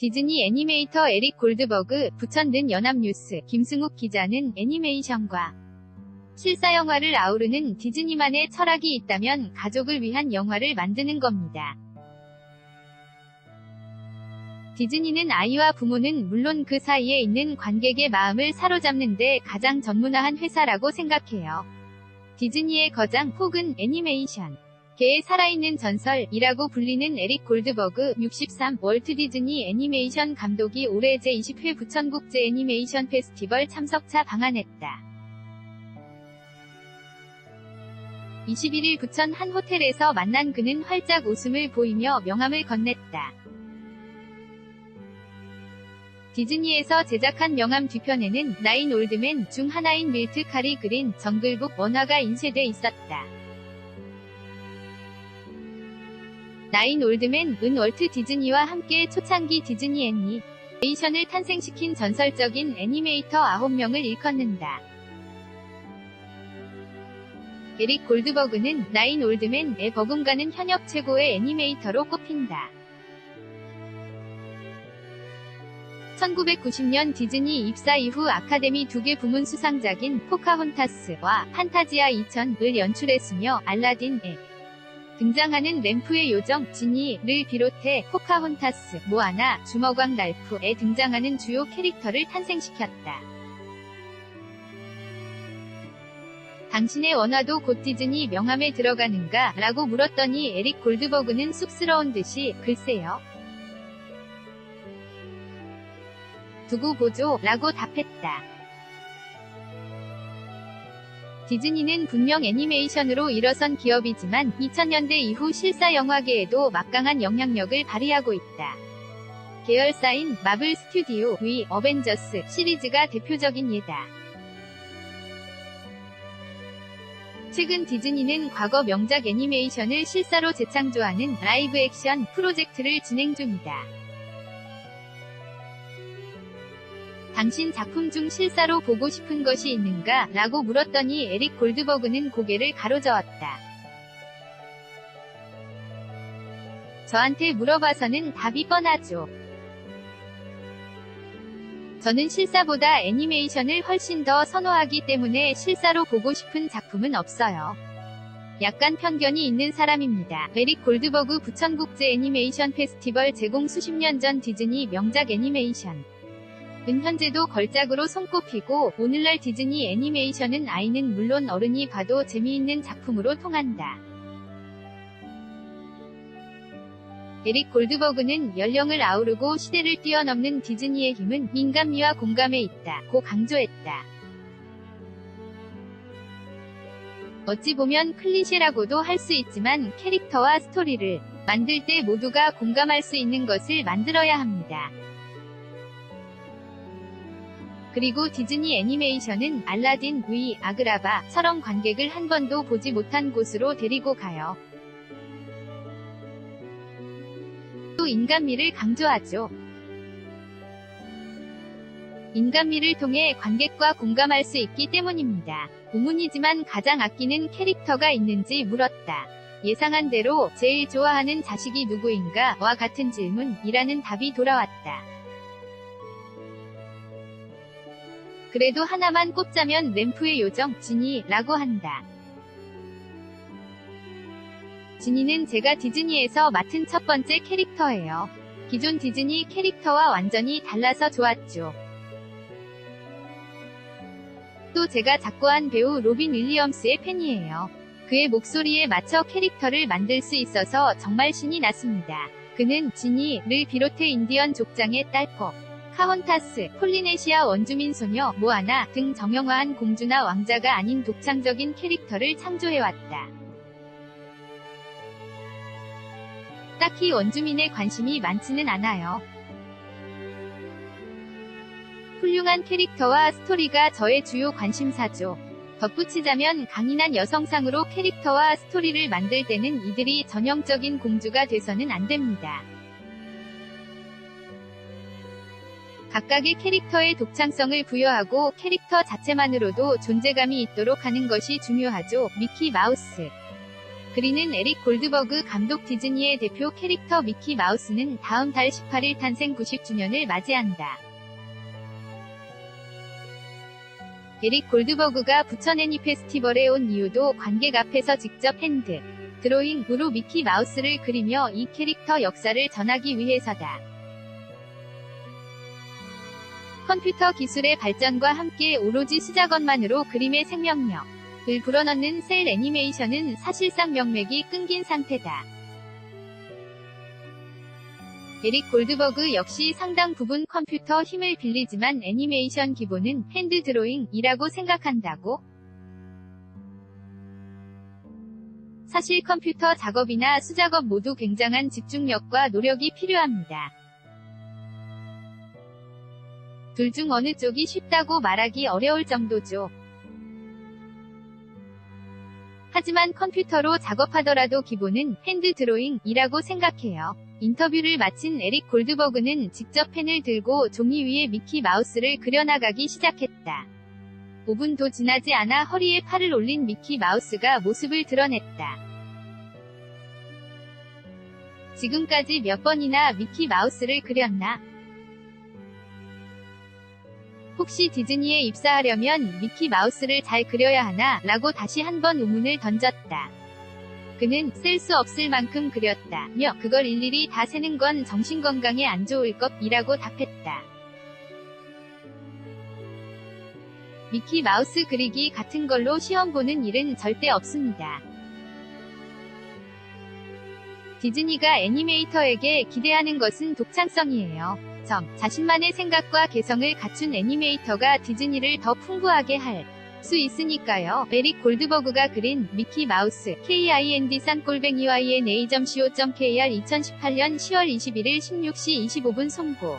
디즈니 애니메이터 에릭 골드버그, 부천든 연합뉴스, 김승욱 기자는 애니메이션과 실사 영화를 아우르는 디즈니만의 철학이 있다면 가족을 위한 영화를 만드는 겁니다. 디즈니는 아이와 부모는 물론 그 사이에 있는 관객의 마음을 사로잡는 데 가장 전문화한 회사라고 생각해요. 디즈니의 거장 혹은 애니메이션 계의 살아있는 전설이라고 불리는 에릭 골드버그 63 월트 디즈니 애니메이션 감독이 올해 제20회 부천국제 애니메이션 페스티벌 참석차 방한했다. 21일 부천 한 호텔에서 만난 그는 활짝 웃음을 보이며 명함을 건넸다. 디즈니에서 제작한 명함 뒤편에는 나인 올드맨 중 하나인 밀트 카리 그린 정글북 원화가 인쇄돼 있었다. 나인 올드맨은 월트 디즈니와 함께 초창기 디즈니 애니메이션을 탄생시킨 전설적인 애니메이터 9명을 일컫는다. 에릭 골드버그는 나인 올드맨의 버금가는 현역 최고의 애니메이터로 꼽힌다. 1990년 디즈니 입사 이후 아카데미 2개 부문 수상작인 포카혼타스와 판타지아 2000을 연출했으며 알라딘에 등장하는 램프의 요정 지니를 비롯해 포카혼타스, 모아나, 주먹왕 랄프에 등장하는 주요 캐릭터를 탄생시켰다. 당신의 원화도 곧 디즈니 명함에 들어가는가? 라고 물었더니 에릭 골드버그는 쑥스러운 듯이 글쎄요. 두고 보죠. 라고 답했다. 디즈니는 분명 애니메이션으로 일어선 기업이지만 2000년대 이후 실사 영화계에도 막강한 영향력을 발휘하고 있다. 계열사인 마블 스튜디오의 어벤져스 시리즈가 대표적인 예다. 최근 디즈니는 과거 명작 애니메이션을 실사로 재창조하는 라이브 액션 프로젝트를 진행 중이다. 당신 작품 중 실사로 보고 싶은 것이 있는가? 라고 물었더니 에릭 골드버그는 고개를 가로저었다. 저한테 물어봐서는 답이 뻔하죠. 저는 실사보다 애니메이션을 훨씬 더 선호하기 때문에 실사로 보고 싶은 작품은 없어요. 약간 편견이 있는 사람입니다. 에릭 골드버그 부천국제 애니메이션 페스티벌 제공 수십 년 전 디즈니 명작 애니메이션 은 현재도 걸작으로 손꼽히고 오늘날 디즈니 애니메이션은 아이는 물론 어른이 봐도 재미있는 작품으로 통한다. 에릭 골드버그는 연령을 아우르고 시대를 뛰어넘는 디즈니의 힘은 인간미와 공감에 있다고 강조했다. 어찌 보면 클리셰라고도 할 수 있지만 캐릭터와 스토리를 만들 때 모두가 공감할 수 있는 것을 만들어야 합니다. 그리고 디즈니 애니메이션은 알라딘, 의, 아그라바처럼 관객을 한 번도 보지 못한 곳으로 데리고 가요. 또 인간미를 강조하죠. 인간미를 통해 관객과 공감할 수 있기 때문입니다. 우문이지만 가장 아끼는 캐릭터가 있는지 물었다. 예상한 대로 제일 좋아하는 자식이 누구인가? 와 같은 질문이라는 답이 돌아왔다. 그래도 하나만 꼽자면 램프의 요정 지니라고 한다. 지니는 제가 디즈니에서 맡은 첫 번째 캐릭터예요. 기존 디즈니 캐릭터와 완전히 달라서 좋았죠. 또 제가 작고한 배우 로빈 윌리엄스의 팬이에요. 그의 목소리에 맞춰 캐릭터를 만들 수 있어서 정말 신이 났습니다. 그는 지니를 비롯해 인디언 족장의 딸 포카혼타스, 폴리네시아 원주민 소녀 모아나 등 정형화한 공주나 왕자가 아닌 독창적인 캐릭터를 창조해왔다. 딱히 원주민에 관심이 많지는 않아요. 훌륭한 캐릭터와 스토리가 저의 주요 관심사죠. 덧붙이자면 강인한 여성상으로 캐릭터와 스토리를 만들 때는 이들이 전형적인 공주가 돼서는 안 됩니다. 각각의 캐릭터의 독창성을 부여하고 캐릭터 자체만으로도 존재감이 있도록 하는 것이 중요하죠. 미키 마우스 그리는 에릭 골드버그 감독. 디즈니의 대표 캐릭터 미키 마우스는 다음 달 18일 탄생 90주년을 맞이한다. 에릭 골드버그가 부천 애니 페스티벌에 온 이유도 관객 앞에서 직접 핸드 드로잉으로 미키 마우스를 그리며 이 캐릭터 역사를 전하기 위해서다. 컴퓨터 기술의 발전과 함께 오로지 수작업만으로 그림의 생명력을 불어넣는 셀 애니메이션은 사실상 명맥이 끊긴 상태다. 에릭 골드버그 역시 상당 부분 컴퓨터 힘을 빌리지만 애니메이션 기본은 핸드 드로잉이라고 생각한다고? 사실 컴퓨터 작업이나 수작업 모두 굉장한 집중력과 노력이 필요합니다. 둘 중 어느 쪽이 쉽다고 말하기 어려울 정도죠. 하지만 컴퓨터로 작업하더라도 기본은 핸드 드로잉이라고 생각해요. 인터뷰를 마친 에릭 골드버그는 직접 펜을 들고 종이 위에 미키 마우스를 그려나가기 시작했다. 5분도 지나지 않아 허리에 팔을 올린 미키 마우스가 모습을 드러냈다. 지금까지 몇 번이나 미키 마우스를 그렸나? 혹시 디즈니에 입사하려면 미키 마우스를 잘 그려야 하나? 라고 다시 한번 의문을 던졌다. 그는 셀 수 없을 만큼 그렸다며 그걸 일일이 다 세는 건 정신건강에 안 좋을 것이라고 답했다. 미키 마우스 그리기 같은 걸로 시험 보는 일은 절대 없습니다. 디즈니가 애니메이터에게 기대하는 것은 독창성이에요. 자신만의 생각과 개성을 갖춘 애니메이터가 디즈니를 더 풍부하게 할 수 있으니까요. 에릭 골드버그가 그린 미키 마우스 KIND_YNA.co.kr 2018년 10월 21일 16시 25분 송고